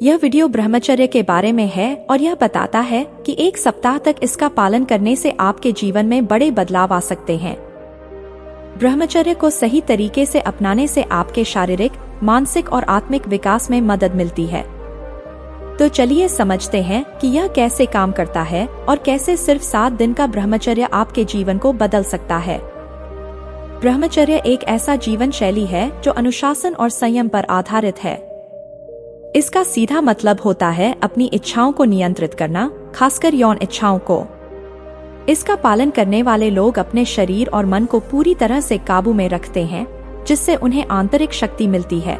यह वीडियो ब्रह्मचर्य के बारे में है और यह बताता है कि एक सप्ताह तक इसका पालन करने से आपके जीवन में बड़े बदलाव आ सकते हैं। ब्रह्मचर्य को सही तरीके से अपनाने से आपके शारीरिक, मानसिक और आत्मिक विकास में मदद मिलती है। तो चलिए समझते हैं कि यह कैसे काम करता है और कैसे सिर्फ 7 दिन का ब्रह्मचर्य आपके जीवन को बदल सकता है। ब्रह्मचर्य एक ऐसा जीवन शैली है जो अनुशासन और संयम पर आधारित है। इसका सीधा मतलब होता है अपनी इच्छाओं को नियंत्रित करना, खासकर यौन इच्छाओं को। इसका पालन करने वाले लोग अपने शरीर और मन को पूरी तरह से काबू में रखते हैं, जिससे उन्हें आंतरिक शक्ति मिलती है।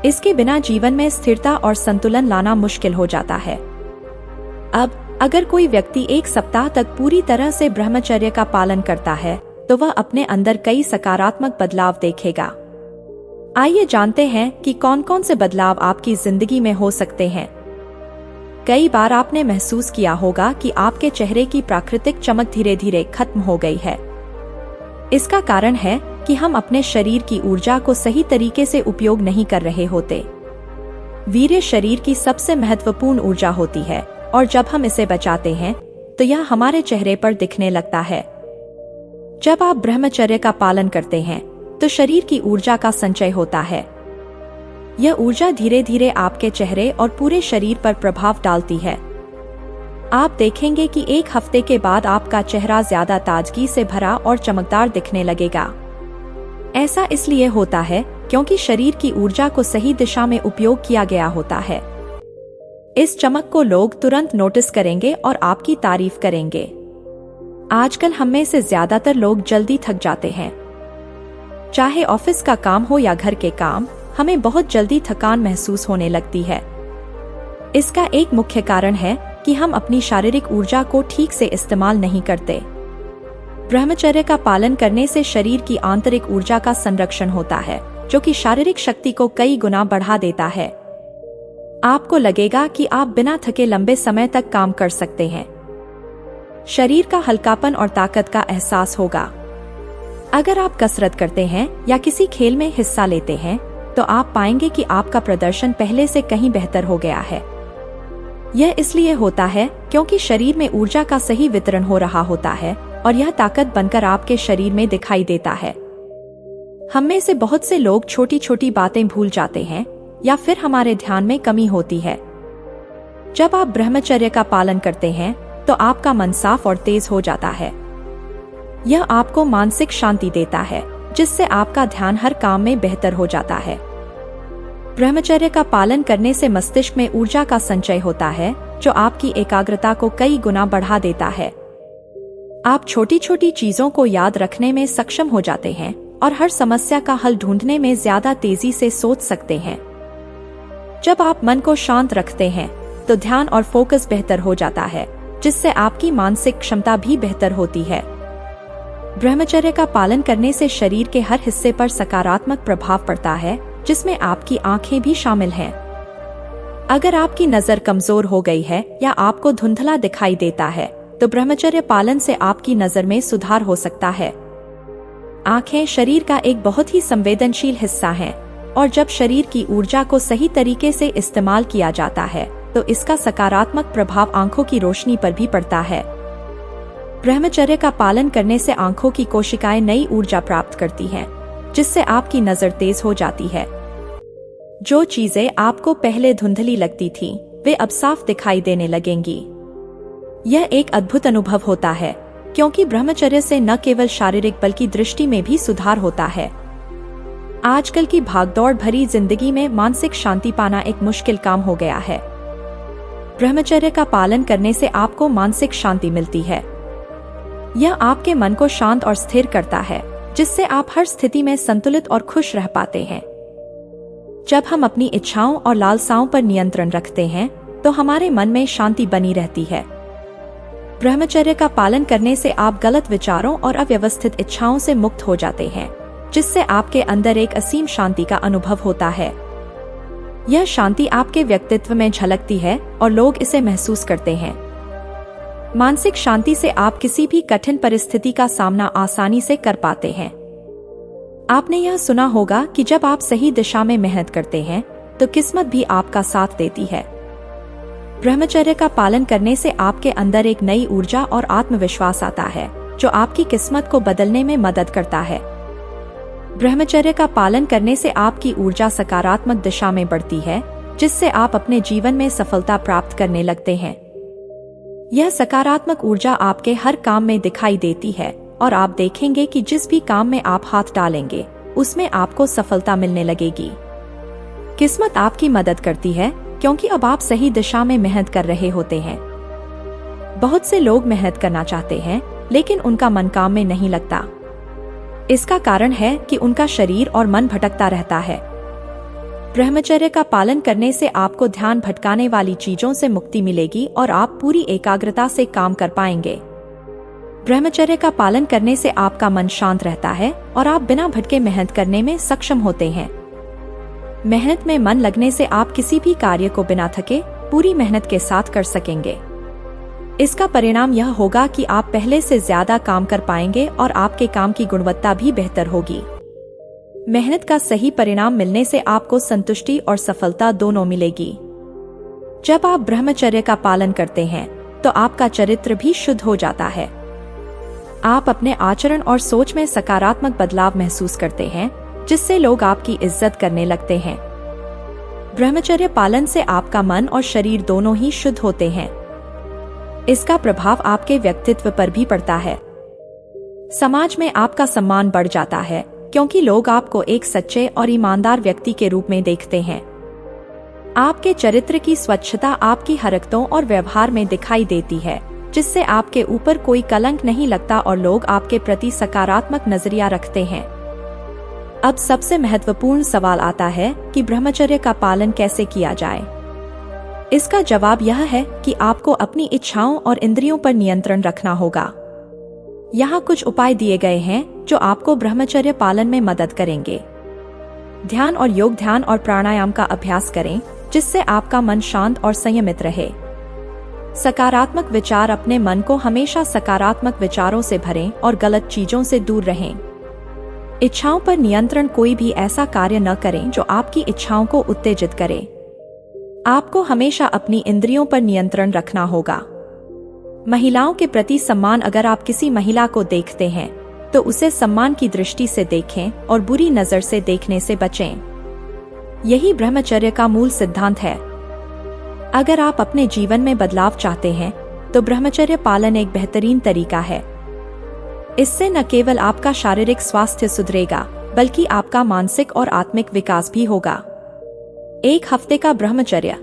इसके बिना जीवन में स्थिरता और संतुलन लाना मुश्किल हो जाता है। अब अगर कोई व्यक्ति एक सप्ताह तक पूरी तरह से ब्रह्मचर्य का पालन करता है, तो वह अपने अंदर कई सकारात्मक बदलाव देखेगा। आइए जानते हैं कि कौन कौन से बदलाव आपकी जिंदगी में हो सकते हैं। कई बार आपने महसूस किया होगा कि आपके चेहरे की प्राकृतिक चमक धीरे धीरे खत्म हो गई है। इसका कारण है कि हम अपने शरीर की ऊर्जा को सही तरीके से उपयोग नहीं कर रहे होते। वीर्य शरीर की सबसे महत्वपूर्ण ऊर्जा होती है और जब हम इसे बचाते हैं तो यह हमारे चेहरे पर दिखने लगता है। जब आप ब्रह्मचर्य का पालन करते हैं तो शरीर की ऊर्जा का संचय होता है। यह ऊर्जा धीरे धीरे आपके चेहरे और पूरे शरीर पर प्रभाव डालती है। आप देखेंगे कि एक हफ्ते के बाद आपका चेहरा ज्यादा ताजगी से भरा और चमकदार दिखने लगेगा। ऐसा इसलिए होता है क्योंकि शरीर की ऊर्जा को सही दिशा में उपयोग किया गया होता है। इस चमक को लोग तुरंत नोटिस करेंगे और आपकी तारीफ करेंगे। आजकल हम में से ज्यादातर लोग जल्दी थक जाते हैं। चाहे ऑफिस का काम हो या घर के काम, हमें बहुत जल्दी थकान महसूस होने लगती है। इसका एक मुख्य कारण है कि हम अपनी शारीरिक ऊर्जा को ठीक से इस्तेमाल नहीं करते। ब्रह्मचर्य का पालन करने से शरीर की आंतरिक ऊर्जा का संरक्षण होता है, जो कि शारीरिक शक्ति को कई गुना बढ़ा देता है। आपको लगेगा कि आप बिना थके लंबे समय तक काम कर सकते हैं। शरीर का हल्कापन और ताकत का एहसास होगा। अगर आप कसरत करते हैं या किसी खेल में हिस्सा लेते हैं, तो आप पाएंगे कि आपका प्रदर्शन पहले से कहीं बेहतर हो गया है। यह इसलिए होता है क्योंकि शरीर में ऊर्जा का सही वितरण हो रहा होता है और यह ताकत बनकर आपके शरीर में दिखाई देता है। हम में से बहुत से लोग छोटी छोटी बातें भूल जाते हैं या फिर हमारे ध्यान में कमी होती है। जब आप ब्रह्मचर्य का पालन करते हैं तो आपका मन साफ और तेज हो जाता है। यह आपको मानसिक शांति देता है, जिससे आपका ध्यान हर काम में बेहतर हो जाता है। ब्रह्मचर्य का पालन करने से मस्तिष्क में ऊर्जा का संचय होता है, जो आपकी एकाग्रता को कई गुना बढ़ा देता है। आप छोटी छोटी चीजों को याद रखने में सक्षम हो जाते हैं और हर समस्या का हल ढूंढने में ज्यादा तेजी से सोच सकते हैं। जब आप मन को शांत रखते हैं तो ध्यान और फोकस बेहतर हो जाता है, जिससे आपकी मानसिक क्षमता भी बेहतर होती है। ब्रह्मचर्य का पालन करने से शरीर के हर हिस्से पर सकारात्मक प्रभाव पड़ता है, जिसमें आपकी आंखें भी शामिल हैं। अगर आपकी नजर कमजोर हो गई है या आपको धुंधला दिखाई देता है, तो ब्रह्मचर्य पालन से आपकी नजर में सुधार हो सकता है। आंखें शरीर का एक बहुत ही संवेदनशील हिस्सा हैं, और जब शरीर की ऊर्जा को सही तरीके से इस्तेमाल किया जाता है, तो इसका सकारात्मक प्रभाव आंखों की रोशनी पर भी पड़ता है। ब्रह्मचर्य का पालन करने से आंखों की कोशिकाएं नई ऊर्जा प्राप्त करती हैं, जिससे आपकी नजर तेज हो जाती है। जो चीजें आपको पहले धुंधली लगती थीं, वे अब साफ दिखाई देने लगेंगी। यह एक अद्भुत अनुभव होता है, क्योंकि ब्रह्मचर्य से न केवल शारीरिक बल्कि दृष्टि में भी सुधार होता है। आजकल की भागदौड़ भरी जिंदगी में मानसिक शांति पाना एक मुश्किल काम हो गया है। ब्रह्मचर्य का पालन करने से आपको मानसिक शांति मिलती है। यह आपके मन को शांत और स्थिर करता है, जिससे आप हर स्थिति में संतुलित और खुश रह पाते हैं। जब हम अपनी इच्छाओं और लालसाओं पर नियंत्रण रखते हैं, तो हमारे मन में शांति बनी रहती है। ब्रह्मचर्य का पालन करने से आप गलत विचारों और अव्यवस्थित इच्छाओं से मुक्त हो जाते हैं, जिससे आपके अंदर एक असीम शांति का अनुभव होता है। यह शांति आपके व्यक्तित्व में झलकती है और लोग इसे महसूस करते हैं। मानसिक शांति से आप किसी भी कठिन परिस्थिति का सामना आसानी से कर पाते हैं। आपने यह सुना होगा कि जब आप सही दिशा में मेहनत करते हैं तो किस्मत भी आपका साथ देती है। ब्रह्मचर्य का पालन करने से आपके अंदर एक नई ऊर्जा और आत्मविश्वास आता है, जो आपकी किस्मत को बदलने में मदद करता है। ब्रह्मचर्य का पालन करने से आपकी ऊर्जा सकारात्मक दिशा में बढ़ती है, जिससे आप अपने जीवन में सफलता प्राप्त करने लगते हैं। यह सकारात्मक ऊर्जा आपके हर काम में दिखाई देती है और आप देखेंगे कि जिस भी काम में आप हाथ डालेंगे उसमें आपको सफलता मिलने लगेगी। किस्मत आपकी मदद करती है क्योंकि अब आप सही दिशा में मेहनत कर रहे होते हैं। बहुत से लोग मेहनत करना चाहते हैं लेकिन उनका मन काम में नहीं लगता। इसका कारण है कि उनका शरीर और मन भटकता रहता है। ब्रह्मचर्य का पालन करने से आपको ध्यान भटकाने वाली चीजों से मुक्ति मिलेगी और आप पूरी एकाग्रता से काम कर पाएंगे। ब्रह्मचर्य का पालन करने से आपका मन शांत रहता है और आप बिना भटके मेहनत करने में सक्षम होते हैं। मेहनत में मन लगने से आप किसी भी कार्य को बिना थके पूरी मेहनत के साथ कर सकेंगे। इसका परिणाम यह होगा कि आप पहले से ज्यादा काम कर पाएंगे और आपके काम की गुणवत्ता भी बेहतर होगी। मेहनत का सही परिणाम मिलने से आपको संतुष्टि और सफलता दोनों मिलेगी। जब आप ब्रह्मचर्य का पालन करते हैं तो आपका चरित्र भी शुद्ध हो जाता है। आप अपने आचरण और सोच में सकारात्मक बदलाव महसूस करते हैं, जिससे लोग आपकी इज्जत करने लगते हैं। ब्रह्मचर्य पालन से आपका मन और शरीर दोनों ही शुद्ध होते हैं। इसका प्रभाव आपके व्यक्तित्व पर भी पड़ता है। समाज में आपका सम्मान बढ़ जाता है क्योंकि लोग आपको एक सच्चे और ईमानदार व्यक्ति के रूप में देखते हैं। आपके चरित्र की स्वच्छता आपकी हरकतों और व्यवहार में दिखाई देती है, जिससे आपके ऊपर कोई कलंक नहीं लगता और लोग आपके प्रति सकारात्मक नजरिया रखते हैं। अब सबसे महत्वपूर्ण सवाल आता है कि ब्रह्मचर्य का पालन कैसे किया जाए। इसका जवाब यह है कि आपको अपनी इच्छाओं और इंद्रियों पर नियंत्रण रखना होगा। यहाँ कुछ उपाय दिए गए हैं जो आपको ब्रह्मचर्य पालन में मदद करेंगे। ध्यान और योग, ध्यान और प्राणायाम का अभ्यास करें, जिससे आपका मन शांत और संयमित रहे। सकारात्मक विचार, अपने मन को हमेशा सकारात्मक विचारों से भरें और गलत चीजों से दूर रहें। इच्छाओं पर नियंत्रण, कोई भी ऐसा कार्य न करें जो आपकी इच्छाओं को उत्तेजित करे। आपको हमेशा अपनी इंद्रियों पर नियंत्रण रखना होगा। महिलाओं के प्रति सम्मान, अगर आप किसी महिला को देखते हैं तो उसे सम्मान की दृष्टि से देखें और बुरी नजर से देखने से बचें। यही ब्रह्मचर्य का मूल सिद्धांत है। अगर आप अपने जीवन में बदलाव चाहते हैं तो ब्रह्मचर्य पालन एक बेहतरीन तरीका है। इससे न केवल आपका शारीरिक स्वास्थ्य सुधरेगा बल्कि आपका मानसिक और आत्मिक विकास भी होगा। एक हफ्ते का ब्रह्मचर्य